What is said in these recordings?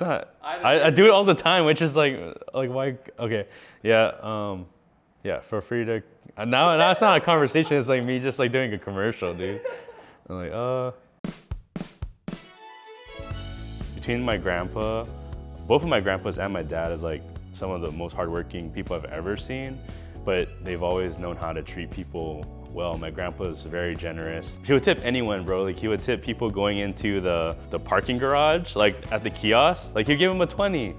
I do it all the time, which is like why? Okay, yeah, yeah, for free to. Now it's not a conversation. It's like me just like doing a commercial, dude. I'm like, between my grandpa, both of my grandpas and my dad is like some of the most hardworking people I've ever seen, but they've always known how to treat people well. My grandpa is very generous. He would tip anyone, bro. Like he would tip people going into the parking garage, like at the kiosk. Like he'd give them a 20.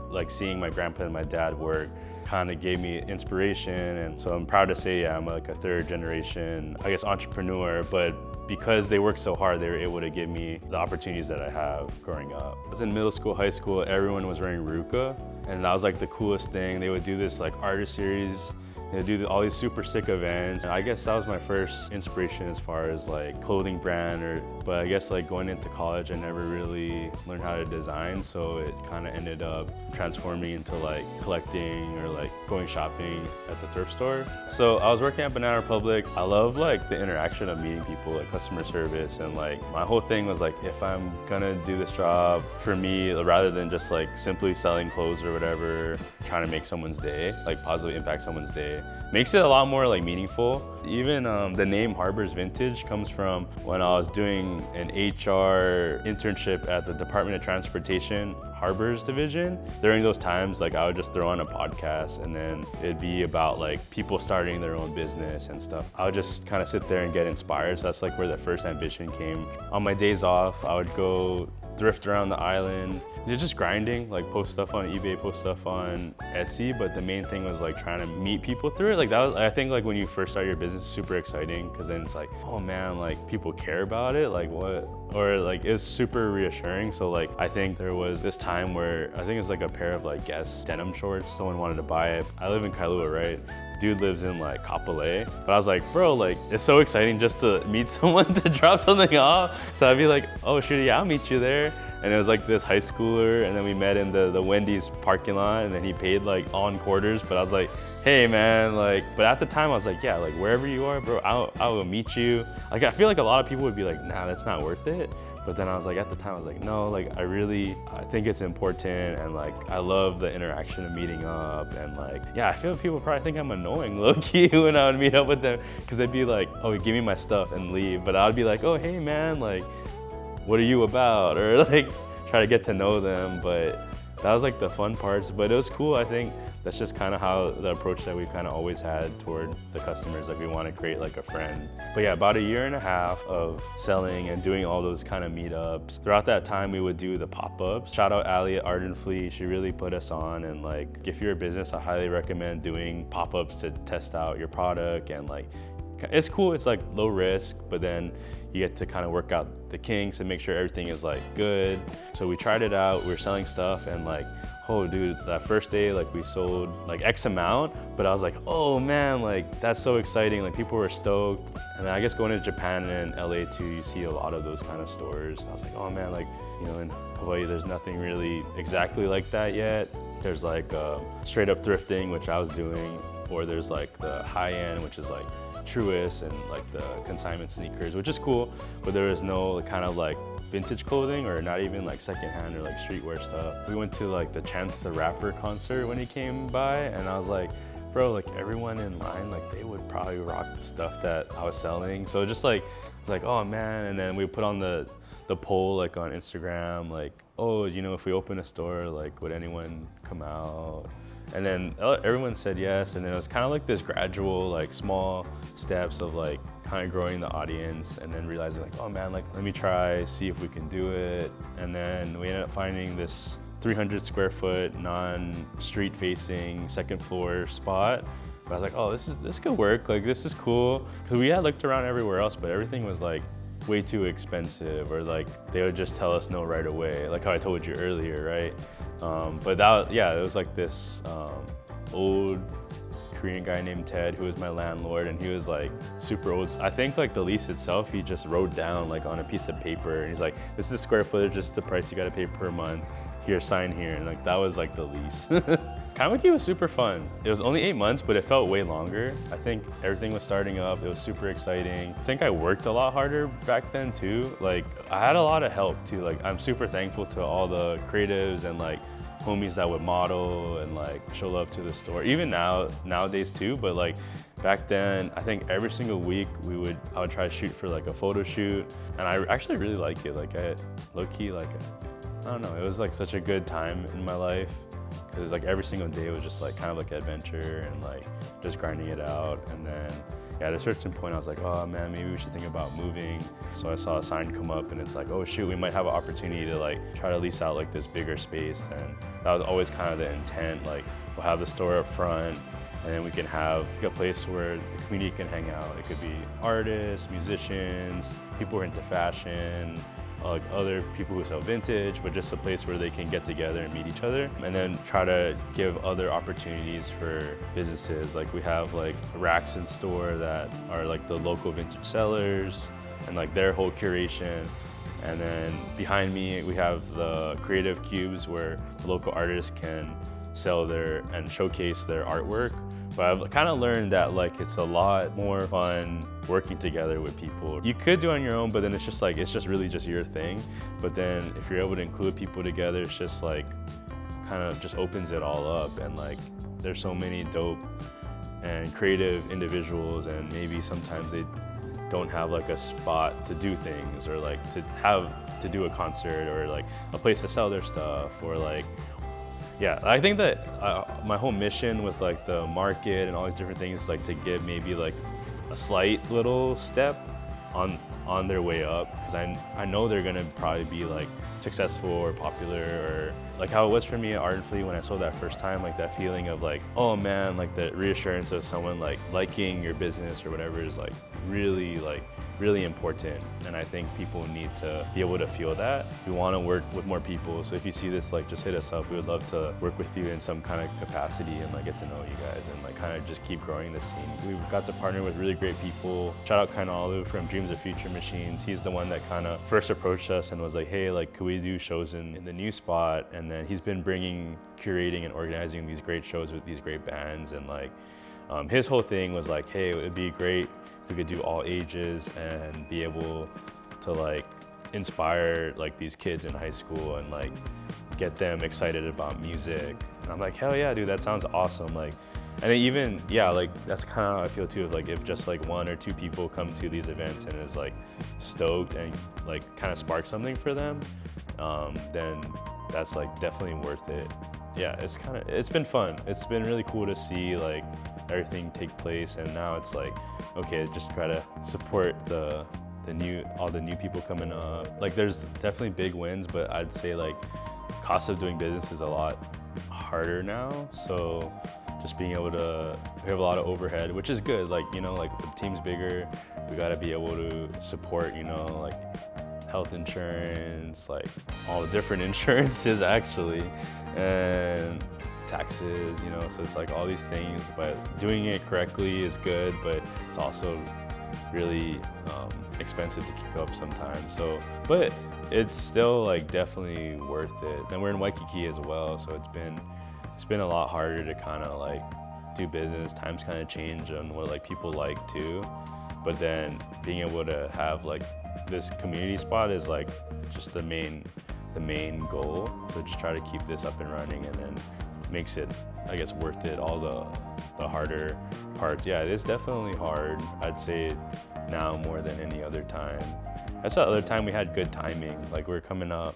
Like seeing my grandpa and my dad work kind of gave me inspiration. And so I'm proud to say, yeah, I'm like a third generation, I guess, entrepreneur, but because they worked so hard, they were able to give me the opportunities that I have growing up. I was in middle school, high school, everyone was wearing Ruka, and that was like the coolest thing. They would do this like artist series. They do all these super sick events. And I guess that was my first inspiration as far as like clothing brand, but I guess like going into college, I never really learned how to design. So it kind of ended up transforming into like collecting or like going shopping at the thrift store. So I was working at Banana Republic. I love like the interaction of meeting people, like customer service. And like my whole thing was like, if I'm gonna do this job for me, rather than just like simply selling clothes or whatever, trying to make someone's day, like positively impact someone's day, makes it a lot more like meaningful. Even the name Harbors Vintage comes from when I was doing an HR internship at the Department of Transportation Harbors division. During those times, like I would just throw on a podcast and then it'd be about like people starting their own business and stuff. I would just kind of sit there and get inspired. So that's like where the first ambition came. On my days off, I would go thrift around the island. They're just grinding, like post stuff on eBay, post stuff on Etsy, but the main thing was like trying to meet people through it. Like that was, I think like when you first start your business, super exciting, because then it's like, oh man, like people care about it, like what? Or like it's super reassuring. So like I think there was this time where I think it's like a pair of like Guess denim shorts, someone wanted to buy it. I live in Kailua, right? Dude lives in like Kapolei, but I was like, bro, like it's so exciting just to meet someone to drop something off. So I'd be like, oh shoot, yeah, I'll meet you there. And it was like this high schooler, and then we met in the Wendy's parking lot, and then he paid like on quarters, but I was like, hey man, like, but at the time I was like, yeah, like wherever you are, bro, I will meet you. Like I feel like a lot of people would be like, nah, that's not worth it. But then I was like, at the time I was like, no, like I think it's important, and like I love the interaction of meeting up, and like, yeah, I feel like people probably think I'm annoying low-key when I would meet up with them, because they'd be like, oh, give me my stuff and leave. But I would be like, oh, hey man, like, what are you about? Or like try to get to know them. But that was like the fun parts, but it was cool. I think that's just kind of how the approach that we kind of always had toward the customers. Like we want to create like a friend. But yeah, about a year and a half of selling and doing all those kind of meetups. Throughout that time, we would do the pop-ups. Shout out Allie at Ardent Fleet. She really put us on. And like, if you're a business, I highly recommend doing pop-ups to test out your product. And like, it's cool. It's like low risk, but then you get to kind of work out the kinks and make sure everything is like good. So we tried it out. We were selling stuff, and like, oh dude, that first day, like we sold like X amount, but I was like, oh man, like that's so exciting. Like people were stoked. And then I guess going to Japan and LA too, you see a lot of those kind of stores. I was like, oh man, like, you know, in Hawaii, there's nothing really exactly like that yet. There's like straight up thrifting, which I was doing, or there's like the high end, which is like Truist and like the consignment sneakers, which is cool, but there is no kind of like vintage clothing, or not even like secondhand or like streetwear stuff. We went to like the Chance the Rapper concert when he came by, and I was like, bro, like everyone in line, like they would probably rock the stuff that I was selling. So just like, it's like, oh man. And then we put on the poll like on Instagram, like, oh, you know, if we open a store, like would anyone come out? And then everyone said yes, and then it was kind of like this gradual, like small steps of like kind of growing the audience, and then realizing like, oh man, like let me try, see if we can do it. And then we ended up finding this 300 square foot, non-street facing second floor spot. But I was like, oh, this could work, like this is cool. Because we had looked around everywhere else, but everything was like way too expensive, or like they would just tell us no right away, like how I told you earlier, right? But that, yeah, it was like this old Korean guy named Ted who was my landlord, and he was like super old. I think like the lease itself, he just wrote down like on a piece of paper, and he's like, this is square footage, this is the price you gotta pay per month. Here, sign here. And like that was like the lease. Kamiki was super fun. It was only 8 months, but it felt way longer. I think everything was starting up. It was super exciting. I think I worked a lot harder back then too. Like I had a lot of help too. Like I'm super thankful to all the creatives and like homies that would model and like show love to the store. Even nowadays too, but like back then, I think every single week I would try to shoot for like a photo shoot, and I actually really like it. Like I low-key like, I don't know, it was like such a good time in my life because like every single day was just like kind of like adventure and like just grinding it out. And then yeah, at a certain point I was like, oh man, maybe we should think about moving. So I saw a sign come up and it's like, oh shoot, we might have an opportunity to like try to lease out like this bigger space. And that was always kind of the intent. Like we'll have the store up front and then we can have a place where the community can hang out. It could be artists, musicians, people who are into fashion, like other people who sell vintage, but just a place where they can get together and meet each other, and then try to give other opportunities for businesses. Like we have like racks in store that are like the local vintage sellers and like their whole curation. And then behind me, we have the creative cubes where the local artists can sell their and showcase their artwork. But I've kind of learned that like it's a lot more fun working together with people. You could do it on your own, but then it's just really just your thing. But then if you're able to include people together, it's just like kind of just opens it all up. And like there's so many dope and creative individuals, and maybe sometimes they don't have like a spot to do things, or like to do a concert, or like a place to sell their stuff, or like, yeah, I think that my whole mission with like the market and all these different things is like to give maybe like a slight little step on their way up, because I know they're gonna probably be like successful or popular, or like how it was for me at Art and Fleet when I sold that first time, like that feeling of like, oh man, like the reassurance of someone like liking your business or whatever is like really important. And I think people need to be able to feel that. We want to work with more people, so if you see this, like just hit us up. We would love to work with you in some kind of capacity and like get to know you guys and like kind of just keep growing this scene. We've got to partner with really great people. Shout out Kainalu from Dreams of Future Machines. He's the one that kind of first approached us and was like, hey, like could we do shows in the new spot? And then he's been curating and organizing these great shows with these great bands. And like his whole thing was like, hey, it would be great if we could do all ages and be able to like inspire like these kids in high school and like get them excited about music. And I'm like, hell yeah, dude, that sounds awesome. Like, and even, yeah, like that's kind of how I feel too. Like if just like 1 or 2 people come to these events and is like stoked and like kind of spark something for them, then that's like definitely worth it. Yeah, it's been fun. It's been really cool to see like everything take place, and now it's like, okay, just try to support all the new people coming up. Like there's definitely big wins, but I'd say like cost of doing business is a lot harder now. So just being able to, we have a lot of overhead, which is good. Like, you know, like the team's bigger, we gotta be able to support, you know, like health insurance, like all the different insurances actually, and taxes, you know, so it's like all these things, but doing it correctly is good, but it's also really expensive to keep up sometimes. So, but it's still like definitely worth it. And we're in Waikiki as well, so it's been a lot harder to kind of like do business. Times kind of change on what like people like too, but then being able to have like this community spot is like just the main goal. So just try to keep this up and running, and then makes it, I guess, worth it. All the harder parts, yeah, it is definitely hard. I'd say now more than any other time. That's the other time we had good timing. Like we're coming up,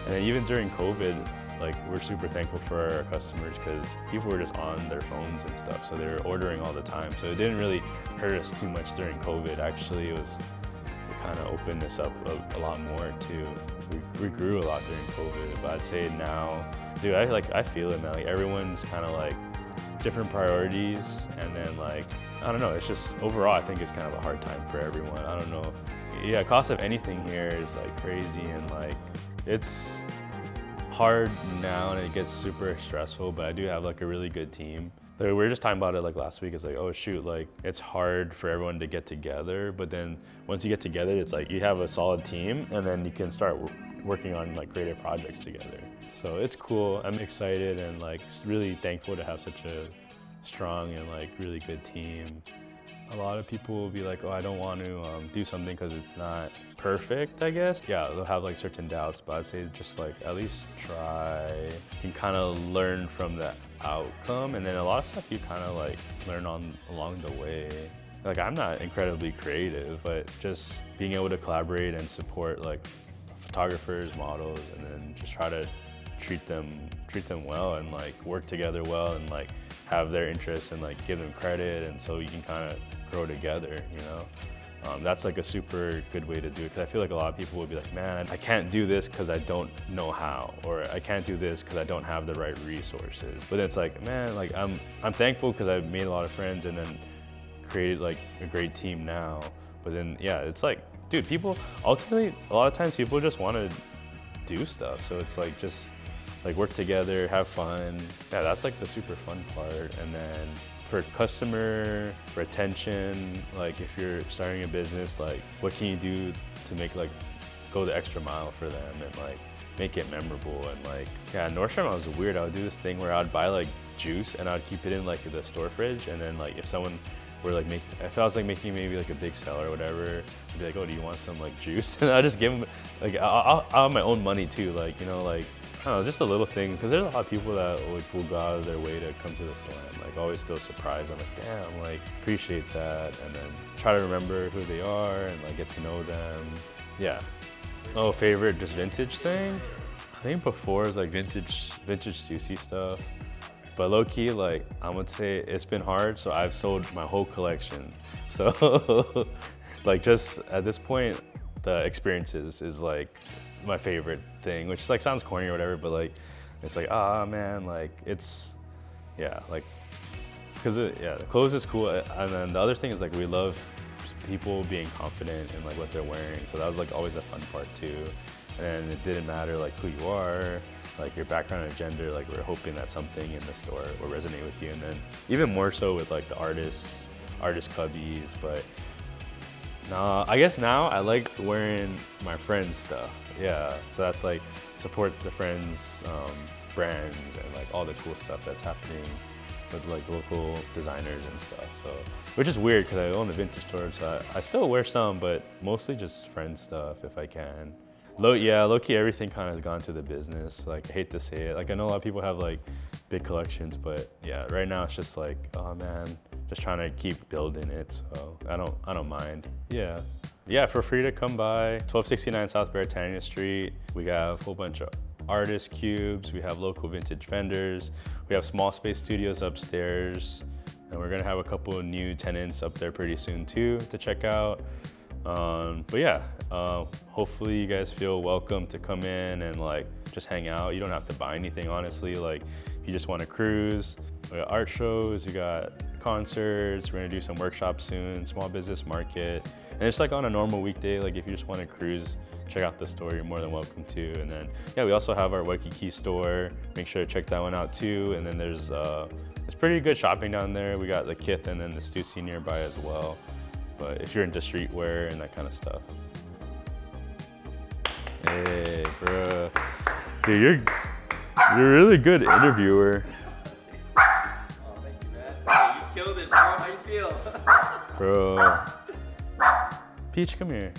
and then even during COVID, like we're super thankful for our customers because people were just on their phones and stuff, so they were ordering all the time. So it didn't really hurt us too much during COVID. Actually, it kind of opened us up a lot more too. We grew a lot during COVID, but I'd say now, dude, I feel it, man. Like everyone's kind of like different priorities, and then like, I don't know, it's just overall, I think it's kind of a hard time for everyone. I don't know yeah, cost of anything here is like crazy, and like it's hard now and it gets super stressful, but I do have like a really good team. We were just talking about it like last week. It's like, oh shoot, like it's hard for everyone to get together, but then once you get together, it's like you have a solid team, and then you can start working on like creative projects together. So it's cool. I'm excited and like really thankful to have such a strong and like really good team. A lot of people will be like, oh, I don't want to do something because it's not perfect, I guess. Yeah, they'll have like certain doubts, but I'd say just like at least try. You can kind of learn from the outcome, and then a lot of stuff you kind of like learn along the way. Like I'm not incredibly creative, but just being able to collaborate and support like photographers, models, and then just try to treat them well and like work together well and like have their interests and like give them credit, and so you can kind of grow together, you know? That's like a super good way to do it, because I feel like a lot of people will be like, man, I can't do this because I don't know how, or I can't do this because I don't have the right resources. But it's like, man, like I'm thankful because I've made a lot of friends and then created like a great team now. But then, yeah, it's like, dude, people, ultimately, a lot of times people just want to do stuff. So it's like, just like work together, have fun. Yeah, that's like the super fun part. And then for customer retention, like if you're starting a business, like what can you do to make like go the extra mile for them and like make it memorable? And like, yeah, Nordstrom, I was weird. I would do this thing where I'd buy like juice and I'd keep it in like the store fridge, and then like if someone were like if I was like making maybe like a big sale or whatever, I'd be like, oh, do you want some like juice? And I just give them like I'll have my own money too, like, you know, like I don't know, just the little things, because there's a lot of people that like will go out of their way to come to the store, and like always still surprised. I'm like, damn, like appreciate that, and then try to remember who they are and like get to know them. Yeah. Oh, favorite just vintage thing? I think before is like vintage Stussy stuff, but low key, like I would say it's been hard, so I've sold my whole collection. So like just at this point, the experiences is like my favorite thing, which like sounds corny or whatever, but like it's like, ah, man, like it's, yeah, like because yeah, the clothes is cool, and then the other thing is like we love people being confident in like what they're wearing, so that was like always a fun part too. And it didn't matter like who you are, like your background and gender, like we're hoping that something in the store will resonate with you, and then even more so with like the artist cubbies. But nah, I guess now I like wearing my friends' stuff. Yeah, so that's like support the friends' brands and like all the cool stuff that's happening with like local designers and stuff. So, which is weird because I own a vintage store, so I still wear some, but mostly just friend stuff if I can. Low-key everything kind of has gone to the business. Like I hate to say it, like I know a lot of people have like big collections, but yeah, right now it's just like, oh man, just trying to keep building it. So I don't mind. Yeah, feel free to come by. 1269 South Britannia Street. We have a whole bunch of artist cubes. We have local vintage vendors. We have small space studios upstairs. And we're gonna have a couple of new tenants up there pretty soon too to check out. But yeah, hopefully you guys feel welcome to come in and like just hang out. You don't have to buy anything, honestly. Like if you just want to cruise, we got art shows, we got concerts, we're gonna do some workshops soon, small business market. And it's like on a normal weekday, like if you just want to cruise, check out the store, you're more than welcome to. And then, yeah, we also have our Waikiki store. Make sure to check that one out too. And then there's it's pretty good shopping down there. We got the Kith and then the Stussy nearby as well. But if you're into streetwear and that kind of stuff. Hey, bro. Dude, you're a really good interviewer. Oh, thank you, man. Hey, you killed it, bro. How you feel? Bro. Peach, come here.